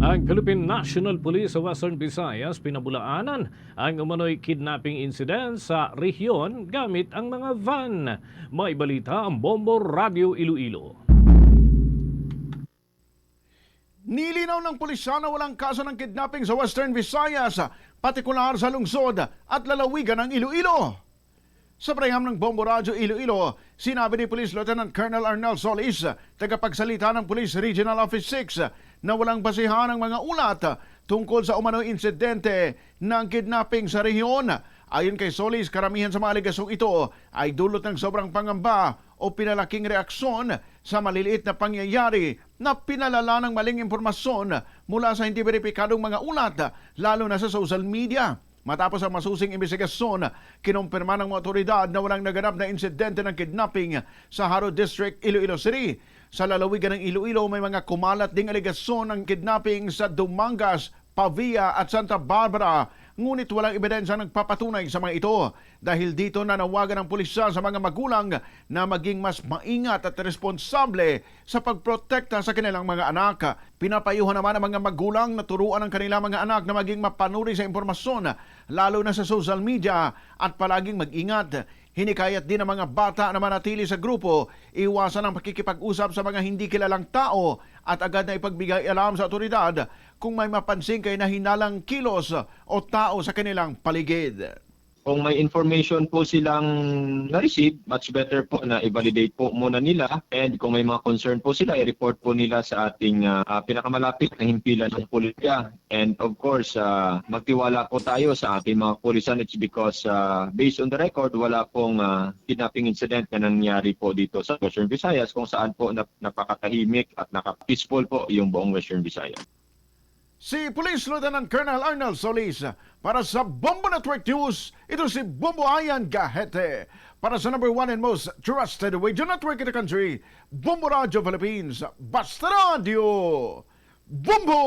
Ang Philippine National Police sa Western Visayas pinabulaanan ang umano'y kidnapping incident sa rehiyon gamit ang mga van. May balita ang Bombo Radio Iloilo. Nilinaw ng pulisya na walang kaso ng kidnapping sa Western Visayas, partikular sa lungsod at lalawigan ng Iloilo. Sa preham ng Bombo Radio Iloilo, sinabi ni Police Lieutenant Colonel Arnel Solis, tagapagsalita ng Police Regional Office 6, na walang basihan ng mga ulat tungkol sa umano'y insidente ng kidnapping sa rehiyon. Ayon kay Solis, karamihan sa mga alegasyong ito ay dulot ng sobrang pangamba o pinalaking reaksyon sa maliliit na pangyayari na pinalala ng maling impormasyon mula sa hindi beripikadong mga ulat, lalo na sa social media. Matapos ang masusing investigasyon, kinumpirma ng mga otoridad na walang naganap na insidente ng kidnapping sa Haro District, Iloilo City. Sa lalawigan ng Iloilo, may mga kumalat ding alegasyon ng kidnapping sa Dumangas, Pavia at Santa Barbara. Ngunit walang ebidensya nagpapatunay sa mga ito. Dahil dito nanawagan ng pulisya sa mga magulang na maging mas maingat at responsable sa pagprotekta sa kanilang mga anak. Pinapayuhan naman ang mga magulang na turuan ang kanilang mga anak na maging mapanuri sa impormasyon, lalo na sa social media, at palaging mag-ingat. Hinikayat din ang mga bata na manatili sa grupo, iwasan ang pakikipag-usap sa mga hindi kilalang tao at agad na ipagbigay alam sa otoridad kung may mapansin kay na hinalang kilos o tao sa kanilang paligid. Kung may information po silang na-receive, much better po na i-validate po muna nila. And kung may mga concern po sila, i-report po nila sa ating pinakamalapit na himpilan ng pulisya. And of course, magtiwala po tayo sa ating mga pulisan. It's because based on the record, wala pong kidnapping incident na nangyari po dito sa Western Visayas, kung saan po napakatahimik at nakapeaceful po yung buong Western Visayas. Si Police Lieutenant Colonel Arnel Solis para sa Bombo Network News. Ito si Bombo Ayan Gahete para sa number 1 and most trusted radio network in the country, Bombo Radio Philippines. Basta Radio Bombo!